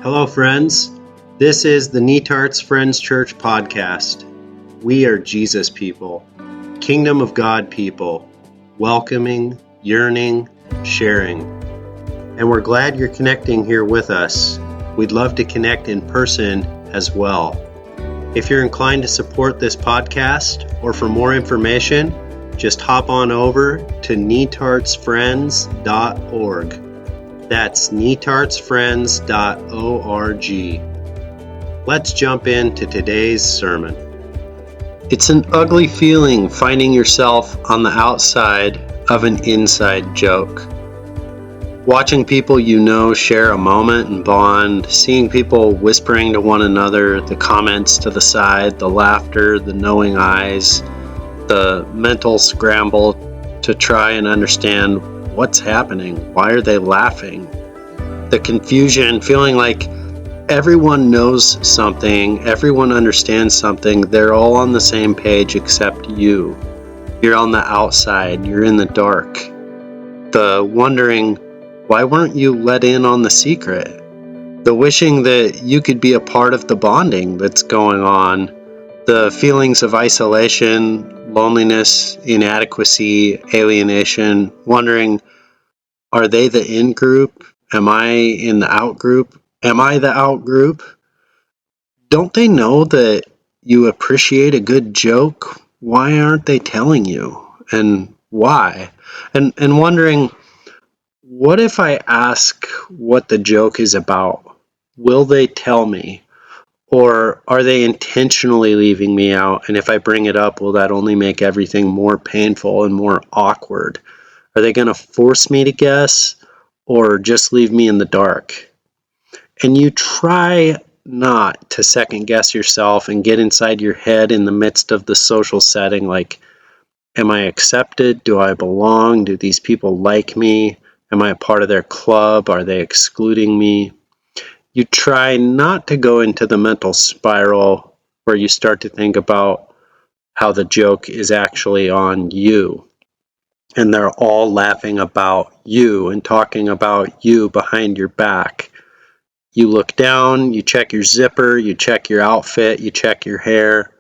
Hello, friends. This is the Netarts Friends Church podcast. We are Jesus people, Kingdom of God people, welcoming, yearning, sharing. And we're glad you're connecting here with us. We'd love to connect in person as well. If you're inclined to support this podcast or for more information, just hop on over to netartsfriends.org. That's netartsfriends.org. Let's jump into today's sermon. It's an ugly feeling finding yourself on the outside of an inside joke. Watching people you know share a moment and bond, seeing people whispering to one another, the comments to the side, the laughter, the knowing eyes, the mental scramble to try and understand what's happening? Why are they laughing? The confusion, feeling like everyone knows something, everyone understands something, they're all on the same page except you. You're on the outside, you're in the dark. The wondering, why weren't you let in on the secret? The wishing that you could be a part of the bonding that's going on. The feelings of isolation, loneliness, inadequacy, alienation, wondering, are they the in group? Am I in the out group? Am I the out group? Don't they know that you appreciate a good joke? Why aren't they telling you? And why? And wondering, what if I ask what the joke is about? Will they tell me? Or are they intentionally leaving me out? And if I bring it up, will that only make everything more painful and more awkward? Are they going to force me to guess or just leave me in the dark? And you try not to second guess yourself and get inside your head in the midst of the social setting, like, am I accepted? Do I belong? Do these people like me? Am I a part of their club? Are they excluding me? You try not to go into the mental spiral where you start to think about how the joke is actually on you. And they're all laughing about you and talking about you behind your back. You look down, you check your zipper, you check your outfit, you check your hair.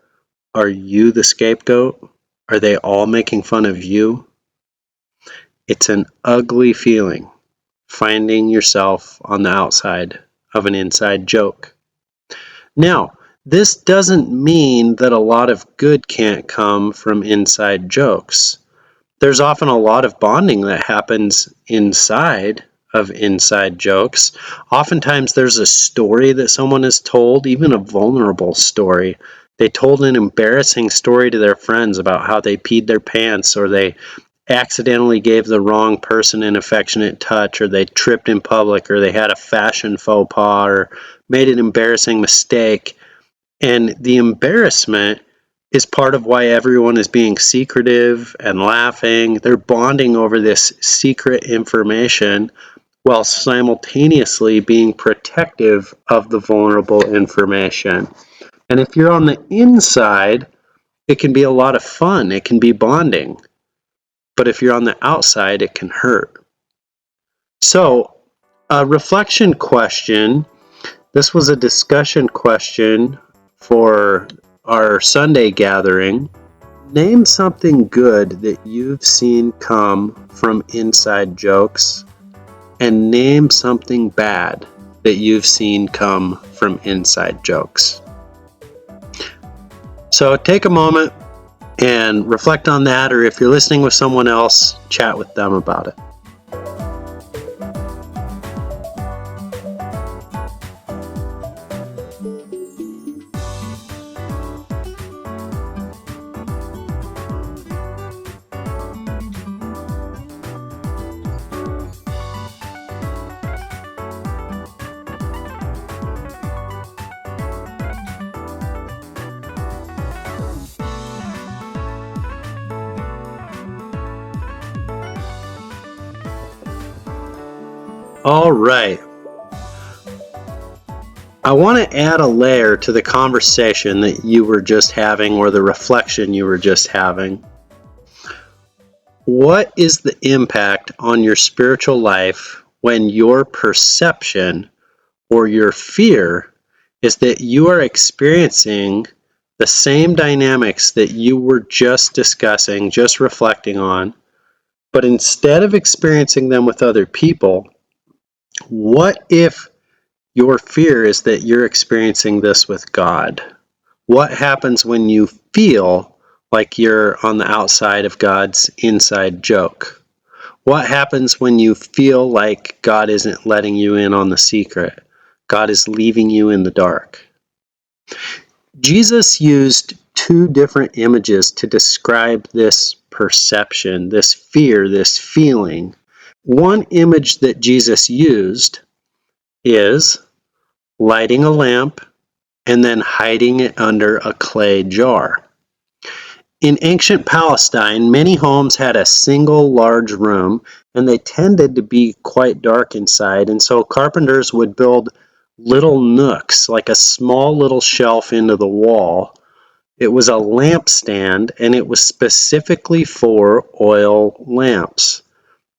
Are you the scapegoat? Are they all making fun of you? It's an ugly feeling, finding yourself on the outside of an inside joke. Now, this doesn't mean that a lot of good can't come from inside jokes. There's often a lot of bonding that happens inside of inside jokes. Oftentimes there's a story that someone has told, even a vulnerable story. They told an embarrassing story to their friends about how they peed their pants, or they accidentally gave the wrong person an affectionate touch, or they tripped in public, or they had a fashion faux pas, or made an embarrassing mistake. And the embarrassment is part of why everyone is being secretive and laughing. They're bonding over this secret information while simultaneously being protective of the vulnerable information. And if you're on the inside, it can be a lot of fun. It can be bonding. But if you're on the outside, it can hurt. So, a reflection question. This was a discussion question for our Sunday gathering. Name something good that you've seen come from inside jokes, and name something bad that you've seen come from inside jokes. So take a moment and reflect on that, or if you're listening with someone else, chat with them about it. All right. I want to add a layer to the conversation that you were just having, or the reflection you were just having. What is the impact on your spiritual life when your perception or your fear is that you are experiencing the same dynamics that you were just discussing, just reflecting on, but instead of experiencing them with other people, what if your fear is that you're experiencing this with God? What happens when you feel like you're on the outside of God's inside joke? What happens when you feel like God isn't letting you in on the secret? God is leaving you in the dark. Jesus used two different images to describe this perception, this fear, this feeling. One image that Jesus used is lighting a lamp and then hiding it under a clay jar. In ancient Palestine, many homes had a single large room, and they tended to be quite dark inside, and so carpenters would build little nooks, like a small little shelf into the wall. It was a lampstand, and it was specifically for oil lamps.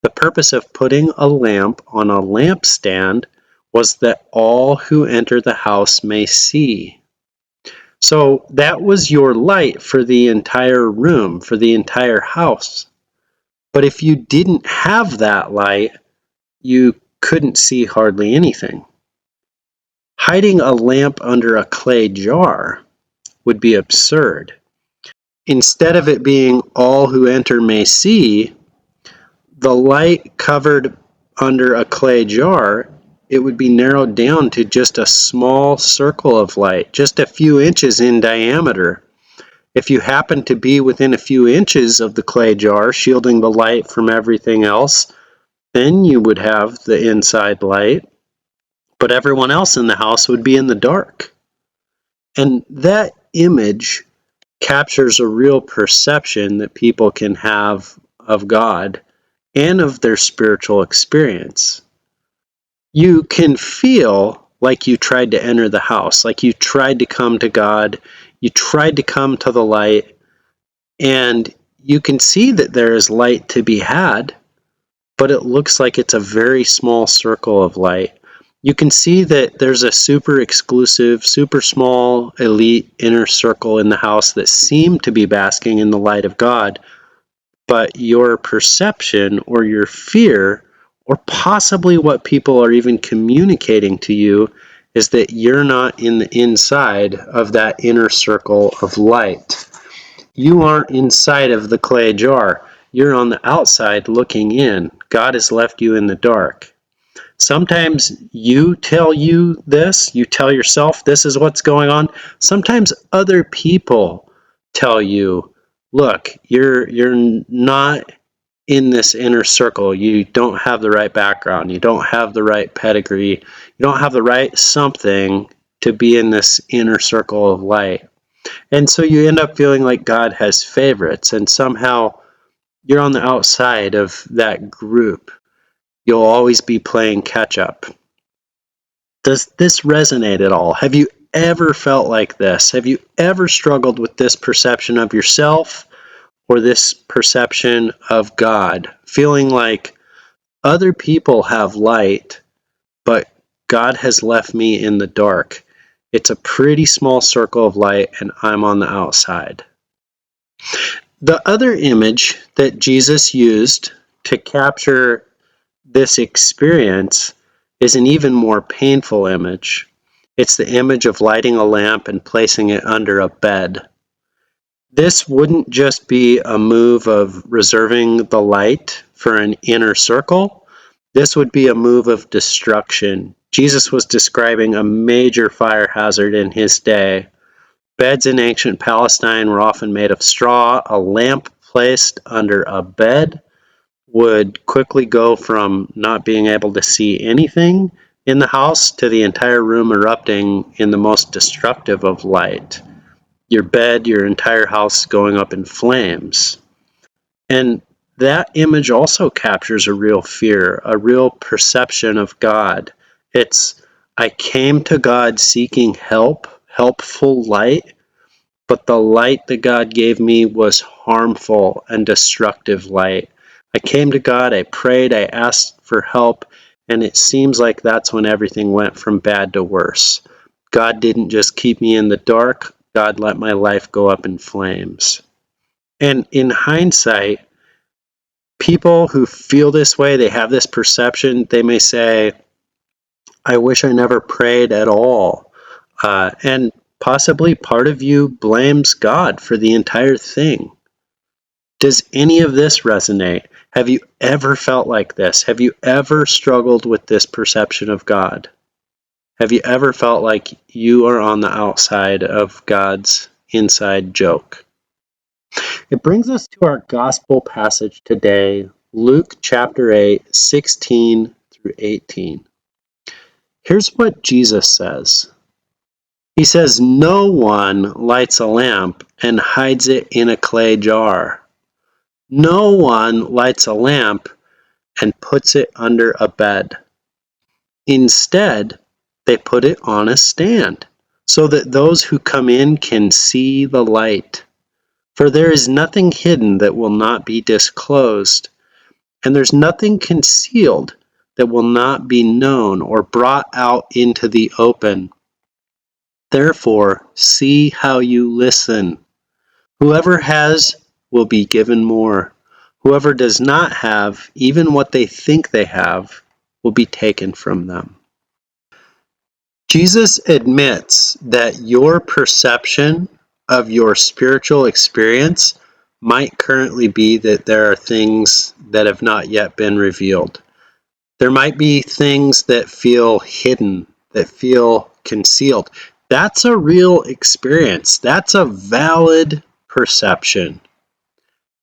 The purpose of putting a lamp on a lampstand was that all who enter the house may see. So that was your light for the entire room, for the entire house. But if you didn't have that light, you couldn't see hardly anything. Hiding a lamp under a clay jar would be absurd. Instead of it being all who enter may see, the light covered under a clay jar, it would be narrowed down to just a small circle of light, just a few inches in diameter. If you happen to be within a few inches of the clay jar, shielding the light from everything else, then you would have the inside light, but everyone else in the house would be in the dark. And that image captures a real perception that people can have of God and of their spiritual experience. You can feel like you tried to enter the house, like you tried to come to God, you tried to come to the light, and you can see that there is light to be had, but it looks like it's a very small circle of light. You can see that there's a super exclusive, super small, elite inner circle in the house that seem to be basking in the light of God, but your perception or your fear, or possibly what people are even communicating to you, is that you're not in the inside of that inner circle of light. You aren't inside of the clay jar. You're on the outside looking in. God has left you in the dark. Sometimes you tell you tell yourself this is what's going on. Sometimes other people tell you, look, you're not in this inner circle. You don't have the right background. You don't have the right pedigree. You don't have the right something to be in this inner circle of light. And so you end up feeling like God has favorites, and somehow you're on the outside of that group. You'll always be playing catch up. Does this resonate at all? Have you ever felt like this? Have you ever struggled with this perception of yourself or this perception of God? Feeling like other people have light, but God has left me in the dark. It's a pretty small circle of light, and I'm on the outside. The other image that Jesus used to capture this experience is an even more painful image. It's the image of lighting a lamp and placing it under a bed. This wouldn't just be a move of reserving the light for an inner circle. This would be a move of destruction. Jesus was describing a major fire hazard in his day. Beds in ancient Palestine were often made of straw. A lamp placed under a bed would quickly go from not being able to see anything in the house to the entire room erupting in the most destructive of light. Your bed, your entire house going up in flames. And that image also captures a real fear, a real perception of God. It's, I came to God seeking help, helpful light, but the light that God gave me was harmful and destructive light. I came to God, I prayed, I asked for help, And it seems like that's when everything went from bad to worse. God didn't just keep me in the dark, God let my life go up in flames. And in hindsight, people who feel this way, they have this perception, they may say, I wish I never prayed at all. And possibly part of you blames God for the entire thing. Does any of this resonate? Have you ever felt like this? Have you ever struggled with this perception of God? Have you ever felt like you are on the outside of God's inside joke? It brings us to our gospel passage today, Luke chapter 8, 16 through 18. Here's what Jesus says. He says, "No one lights a lamp and hides it in a clay jar. No one lights a lamp and puts it under a bed. Instead, they put it on a stand, so that those who come in can see the light. For there is nothing hidden that will not be disclosed, and there's nothing concealed that will not be known or brought out into the open. Therefore, see how you listen. Whoever has will be given more. Whoever does not have, even what they think they have, will be taken from them." Jesus admits that your perception of your spiritual experience might currently be that there are things that have not yet been revealed. There might be things that feel hidden, that feel concealed. That's a real experience. That's a valid perception.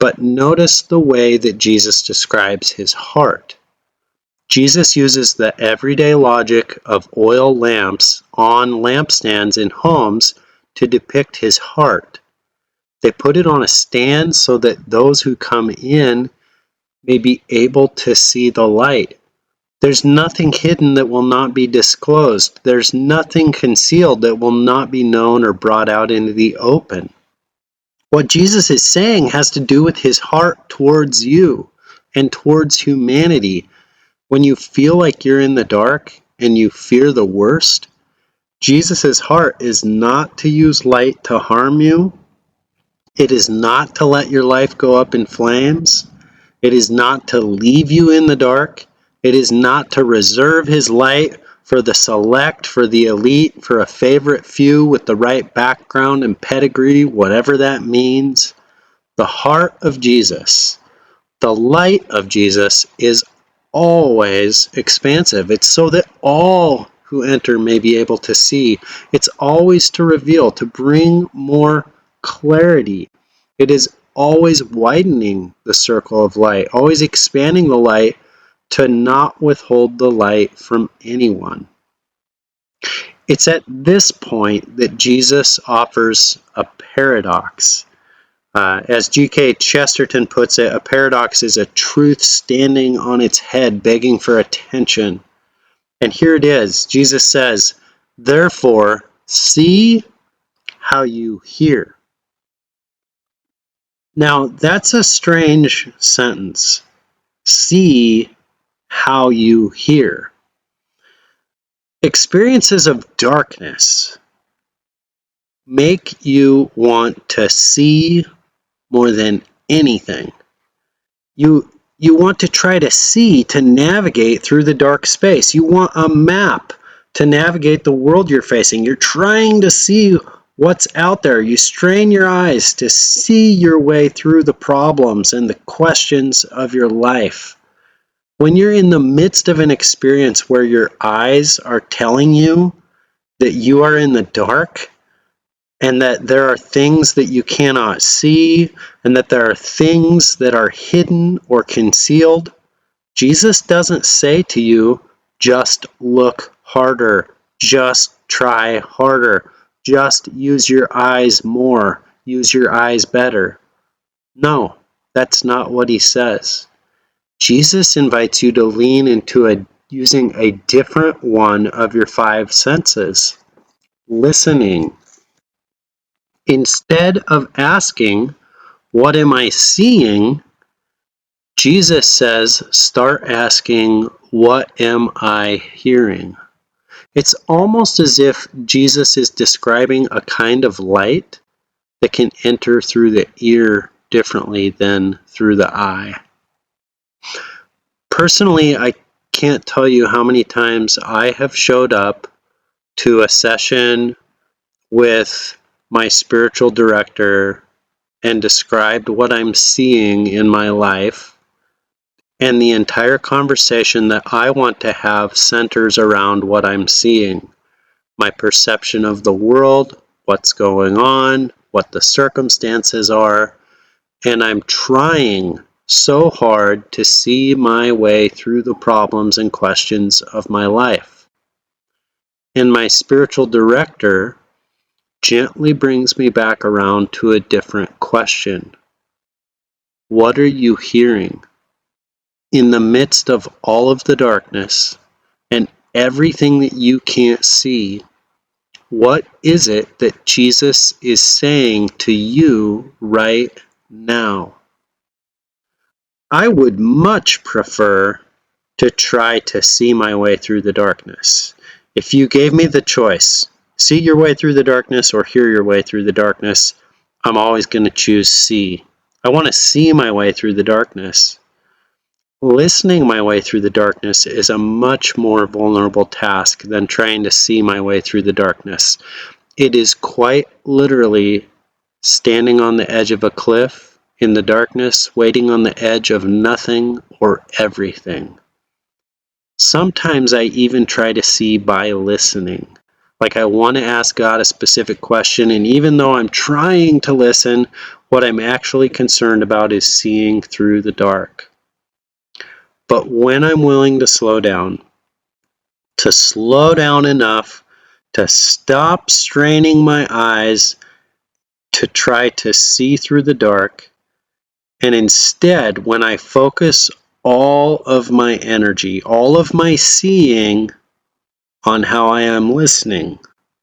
But notice the way that Jesus describes his heart. Jesus uses the everyday logic of oil lamps on lampstands in homes to depict his heart. They put it on a stand so that those who come in may be able to see the light. There's nothing hidden that will not be disclosed. There's nothing concealed that will not be known or brought out into the open. What Jesus is saying has to do with his heart towards you and towards humanity. When you feel like you're in the dark and you fear the worst, Jesus' heart is not to use light to harm you. It is not to let your life go up in flames. It is not to leave you in the dark. It is not to reserve his light for the select, for the elite, for a favorite few with the right background and pedigree, whatever that means. The heart of Jesus, the light of Jesus, is always expansive. It's so that all who enter may be able to see. It's always to reveal, to bring more clarity. It is always widening the circle of light, always expanding the light to not withhold the light from anyone. It's at this point that Jesus offers a paradox. As G.K. Chesterton puts it, a paradox is a truth standing on its head, begging for attention. And here it is. Jesus says, "Therefore, see how you hear." Now, that's a strange sentence. See how you hear. Experiences of darkness make you want to see more than anything. You want to try to see, to navigate through the dark space. You want a map to navigate the world you're facing. You're trying to see what's out there. You strain your eyes to see your way through the problems and the questions of your life. When you're in the midst of an experience where your eyes are telling you that you are in the dark, and that there are things that you cannot see, and that there are things that are hidden or concealed, Jesus doesn't say to you, just look harder, just try harder, just use your eyes more, use your eyes better. No, that's not what he says. Jesus invites you to lean into using a different one of your five senses, listening. Instead of asking, "What am I seeing?" Jesus says, start asking, what am I hearing? It's almost as if Jesus is describing a kind of light that can enter through the ear differently than through the eye. Personally, I can't tell you how many times I have showed up to a session with my spiritual director and described what I'm seeing in my life, and the entire conversation that I want to have centers around what I'm seeing, my perception of the world, what's going on, what the circumstances are, and I'm trying so hard to see my way through the problems and questions of my life. And my spiritual director gently brings me back around to a different question. What are you hearing? In the midst of all of the darkness and everything that you can't see, what is it that Jesus is saying to you right now? I would much prefer to try to see my way through the darkness. If you gave me the choice, see your way through the darkness or hear your way through the darkness, I'm always going to choose see. I want to see my way through the darkness. Listening my way through the darkness is a much more vulnerable task than trying to see my way through the darkness. It is quite literally standing on the edge of a cliff in the darkness, waiting on the edge of nothing or everything. Sometimes I even try to see by listening. Like I want to ask God a specific question, and even though I'm trying to listen, what I'm actually concerned about is seeing through the dark. But when I'm willing to slow down enough to stop straining my eyes to try to see through the dark, and instead, when I focus all of my energy, all of my seeing on how I am listening,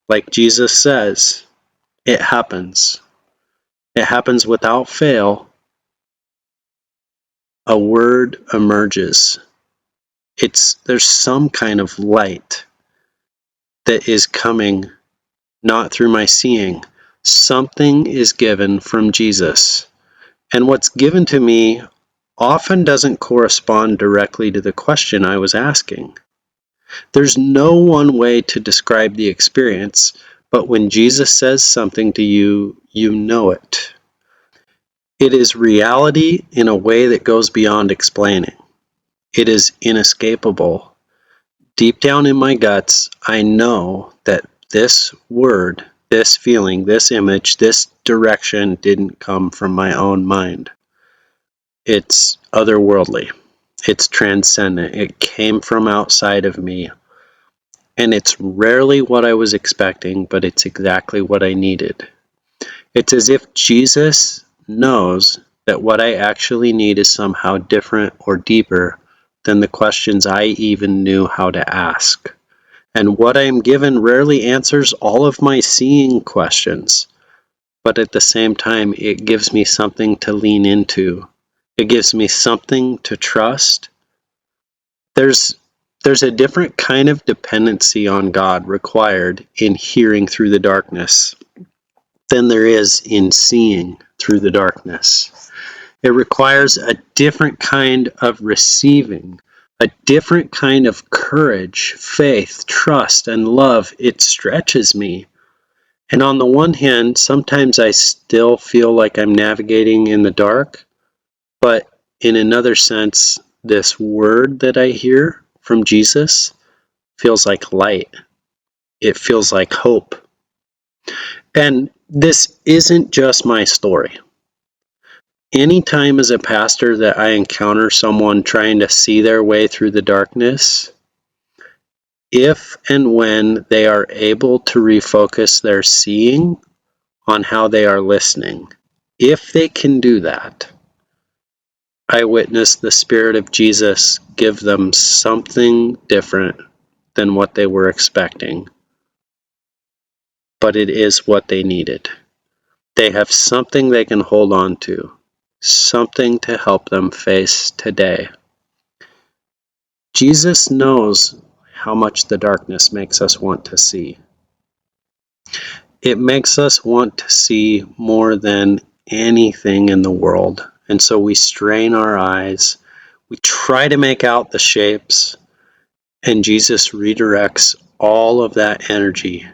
like Jesus says, it happens. It happens without fail. A word emerges. There's some kind of light that is coming not through my seeing. Something is given from Jesus. And what's given to me often doesn't correspond directly to the question I was asking. There's no one way to describe the experience, but when Jesus says something to you, you know it. It is reality in a way that goes beyond explaining. It is inescapable. Deep down in my guts, I know that this word, this feeling, this image, this direction didn't come from my own mind. It's otherworldly. It's transcendent. It came from outside of me. And it's rarely what I was expecting, but it's exactly what I needed. It's as if Jesus knows that what I actually need is somehow different or deeper than the questions I even knew how to ask. And what I am given rarely answers all of my seeing questions, but at the same time, it gives me something to lean into. It gives me something to trust. There's a different kind of dependency on God required in hearing through the darkness than there is in seeing through the darkness. It requires a different kind of receiving, a different kind of courage, faith, trust, and love. It stretches me. And on the one hand, sometimes I still feel like I'm navigating in the dark, but in another sense, this word that I hear from Jesus feels like light. It feels like hope. And this isn't just my story. Anytime as a pastor that I encounter someone trying to see their way through the darkness, if and when they are able to refocus their seeing on how they are listening, if they can do that, I witness the Spirit of Jesus give them something different than what they were expecting. But it is what they needed. They have something they can hold on to. something to help them face today. Jesus knows how much the darkness makes us want to see. It makes us want to see more than anything in the world. And so we strain our eyes, we try to make out the shapes, and Jesus redirects all of that energy.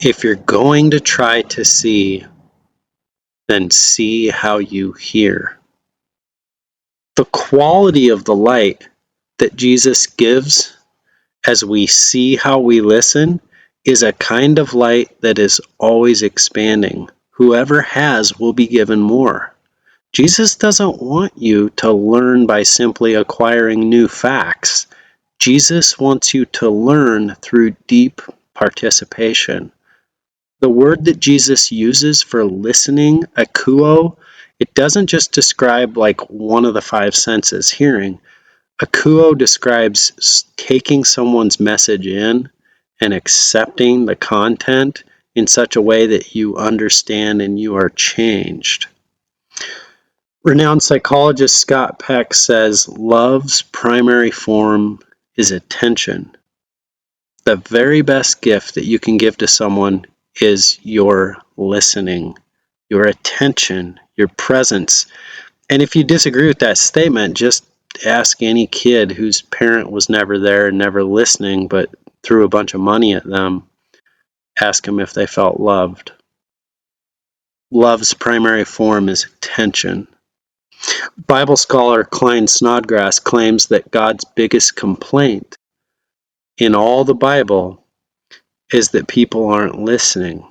If you're going to try to see, then see how you hear. The quality of the light that Jesus gives as we see how we listen is a kind of light that is always expanding. Whoever has will be given more. Jesus doesn't want you to learn by simply acquiring new facts. Jesus wants you to learn through deep participation. The word that Jesus uses for listening, akuo, it doesn't just describe like one of the five senses, hearing. Akuo describes taking someone's message in and accepting the content in such a way that you understand and you are changed. Renowned psychologist Scott Peck says love's primary form is attention. The very best gift that you can give to someone is your listening, your attention, your presence. And if you disagree with that statement, just ask any kid whose parent was never there and never listening but threw a bunch of money at them. Ask them if they felt loved. Love's primary form is attention. Bible scholar Klein Snodgrass claims that God's biggest complaint in all the Bible is that people aren't listening,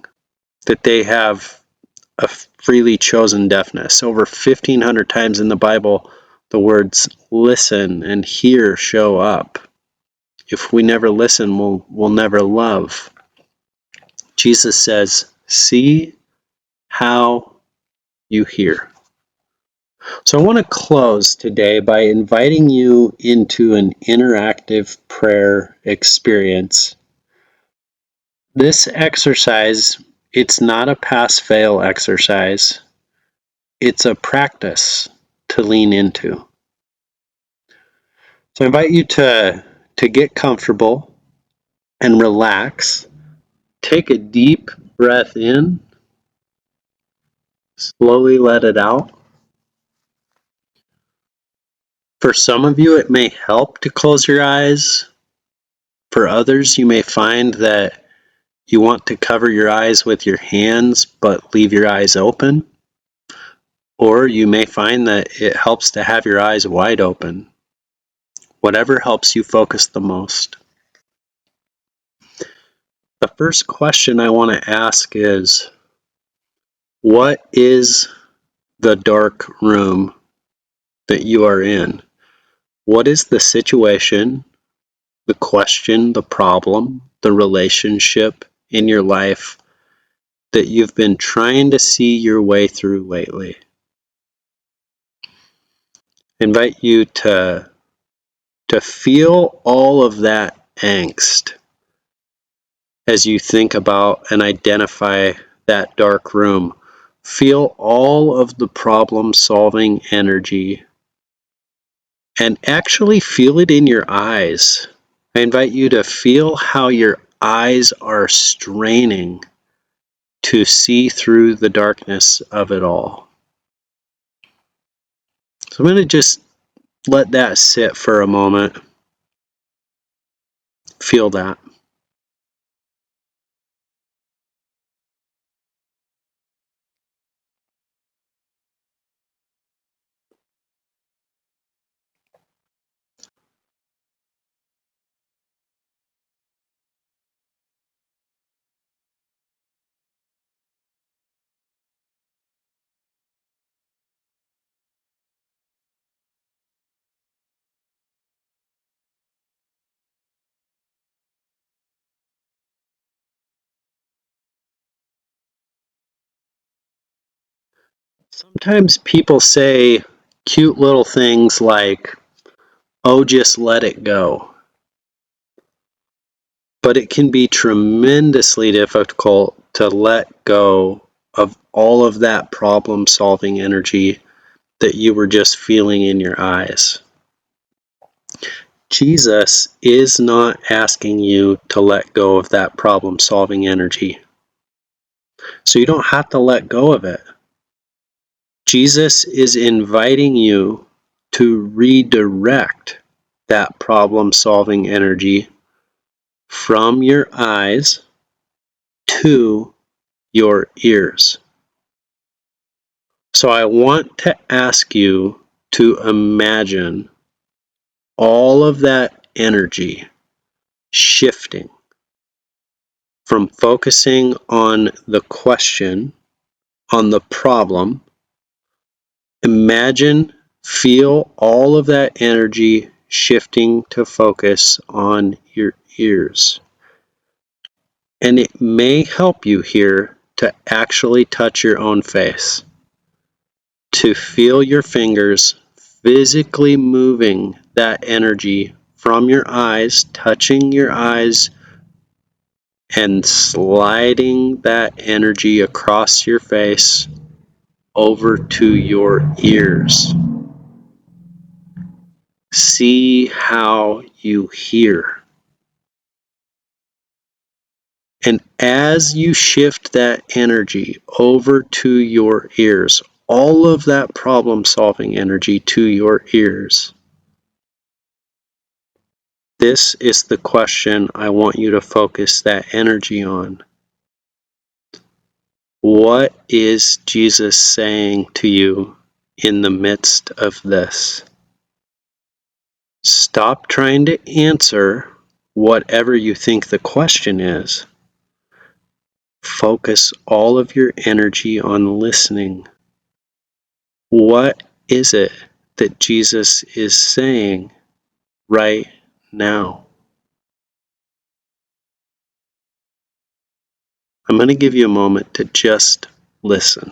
that they have a freely chosen deafness. Over 1,500 times in the Bible, the words listen and hear show up. If we never listen, we'll never love. Jesus says, see how you hear. So I want to close today by inviting you into an interactive prayer experience. This exercise, it's not a pass-fail exercise. It's a practice to lean into. So I invite you to get comfortable and relax. Take a deep breath in. Slowly let it out. For some of you, it may help to close your eyes. For others, you may find that you want to cover your eyes with your hands, but leave your eyes open. Or you may find that it helps to have your eyes wide open. Whatever helps you focus the most. The first question I want to ask is, what is the dark room that you are in? What is the situation, the question, the problem, the relationship in your life that you've been trying to see your way through lately? I invite you to feel all of that angst as you think about and identify that dark room. Feel all of the problem-solving energy and actually feel it in your eyes. I invite you to feel how your eyes are straining to see through the darkness of it all. So I'm going to just let that sit for a moment. Feel that. Sometimes people say cute little things like, oh, just let it go. But it can be tremendously difficult to let go of all of that problem-solving energy that you were just feeling in your eyes. Jesus is not asking you to let go of that problem-solving energy. So you don't have to let go of it. Jesus is inviting you to redirect that problem-solving energy from your eyes to your ears. So I want to ask you to imagine all of that energy shifting from focusing on the question, on the problem. Imagine, feel all of that energy shifting to focus on your ears. And it may help you here to actually touch your own face, to feel your fingers physically moving that energy from your eyes, touching your eyes, and sliding that energy across your face over to your ears. See how you hear. And as you shift that energy over to your ears, all of that problem-solving energy to your ears, this is the question I want you to focus that energy on. What is Jesus saying to you in the midst of this? Stop trying to answer whatever you think the question is. Focus all of your energy on listening. What is it that Jesus is saying right now? I'm going to give you a moment to just listen.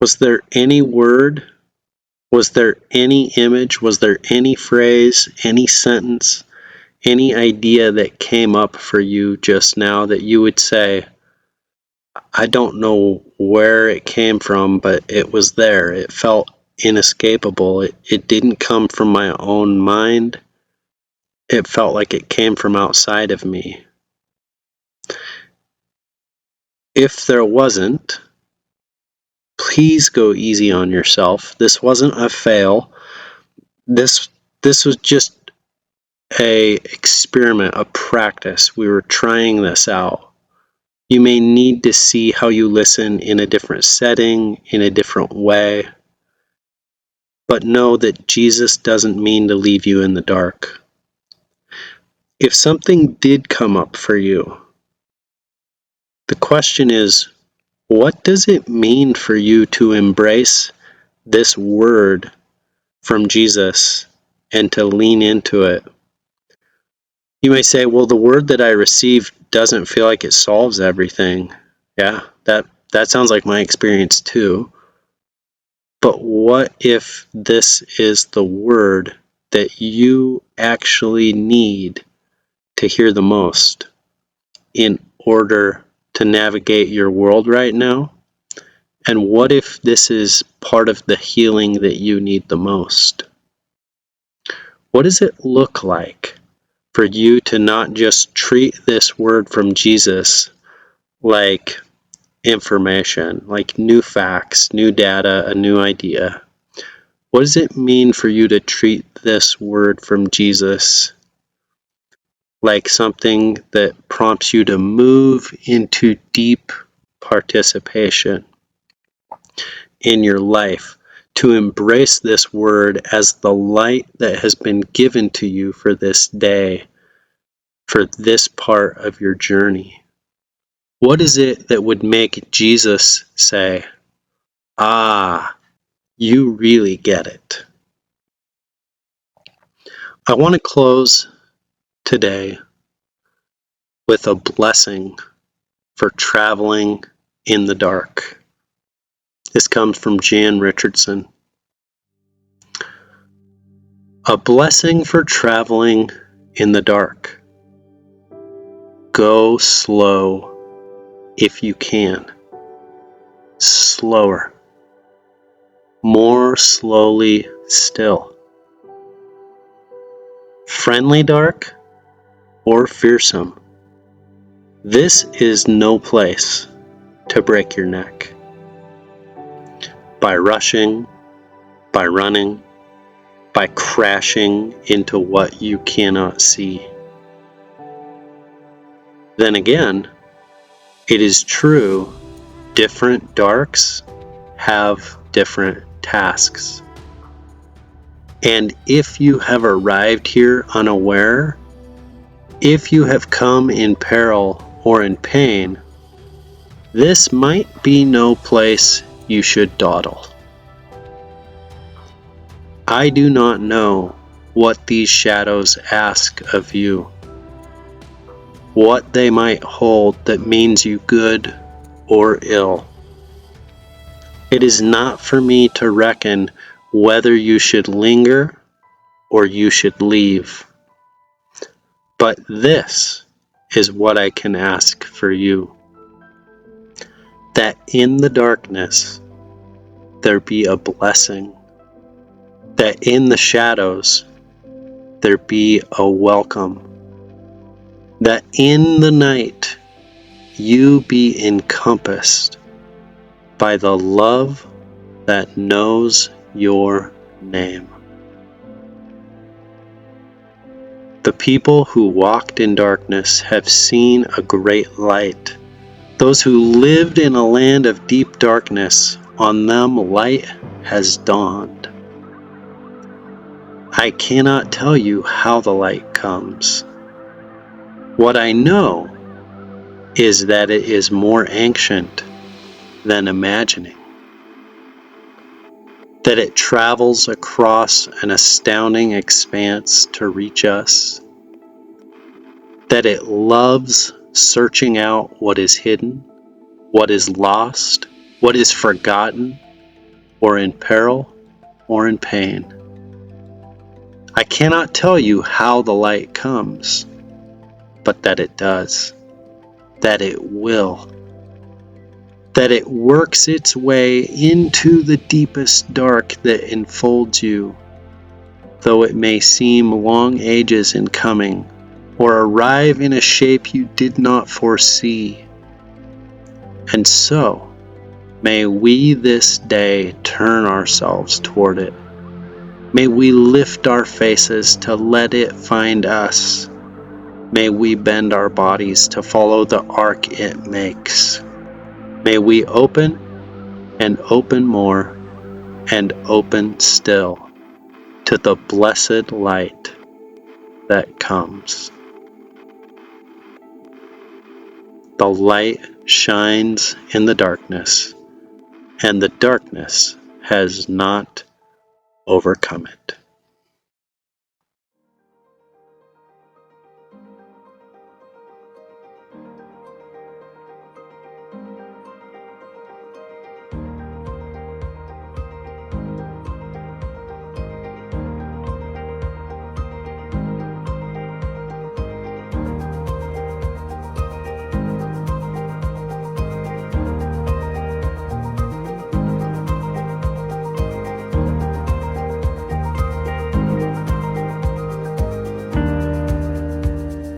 Was there any word? Was there any image? Was there any phrase, any sentence, any idea that came up for you just now that you would say, I don't know where it came from, but it was there. It felt inescapable. It didn't come from my own mind. It felt like it came from outside of me. If there wasn't, please go easy on yourself. This wasn't a fail. This was just a experiment, a practice. We were trying this out. You may need to see how you listen in a different setting, in a different way. But know that Jesus doesn't mean to leave you in the dark. If something did come up for you, the question is, what does it mean for you to embrace this word from Jesus and to lean into it? You may say, well, the word that I received doesn't feel like it solves everything. Yeah, that sounds like my experience too. But what if this is the word that you actually need to hear the most in order to navigate your world right now? And what if this is part of the healing that you need the most? What does it look like for you to not just treat this word from Jesus like information, like new facts, new data, a new idea. What does it mean for you to treat this word from Jesus like something that prompts you to move into deep participation in your life, to embrace this word as the light that has been given to you for this day, for this part of your journey? What is it that would make Jesus say, "Ah, you really get it"? I want to close today with a blessing for traveling in the dark. This comes from Jan Richardson. A blessing for traveling in the dark. Go slow if you can. Slower. More slowly still. Friendly dark or fearsome. This is no place to break your neck. By rushing, by running, by crashing into what you cannot see. Then again, it is true, different darks have different tasks. And if you have arrived here unaware, if you have come in peril or in pain, this might be no place you should dawdle. I do not know what these shadows ask of you, what they might hold that means you good or ill. It is not for me to reckon whether you should linger or you should leave. But this is what I can ask for you, that in the darkness there be a blessing, that in the shadows there be a welcome, that in the night you be encompassed by the love that knows your name. The people who walked in darkness have seen a great light. Those who lived in a land of deep darkness, on them light has dawned. I cannot tell you how the light comes. What I know is that it is more ancient than imagining, that it travels across an astounding expanse to reach us, that it loves searching out what is hidden, what is lost, what is forgotten, or in peril, or in pain. I cannot tell you how the light comes, but that it does, that it will, that it works its way into the deepest dark that enfolds you, though it may seem long ages in coming, or arrive in a shape you did not foresee. And so, may we this day turn ourselves toward it. May we lift our faces to let it find us. May we bend our bodies to follow the arc it makes. May we open and open more and open still to the blessed light that comes. The light shines in the darkness, and the darkness has not overcome it.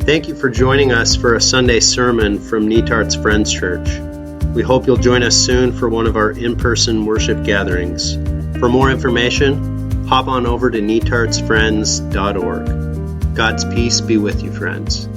Thank you for joining us for a Sunday sermon from Netart's Friends Church. We hope you'll join us soon for one of our in-person worship gatherings. For more information, hop on over to netartsfriends.org. God's peace be with you, friends.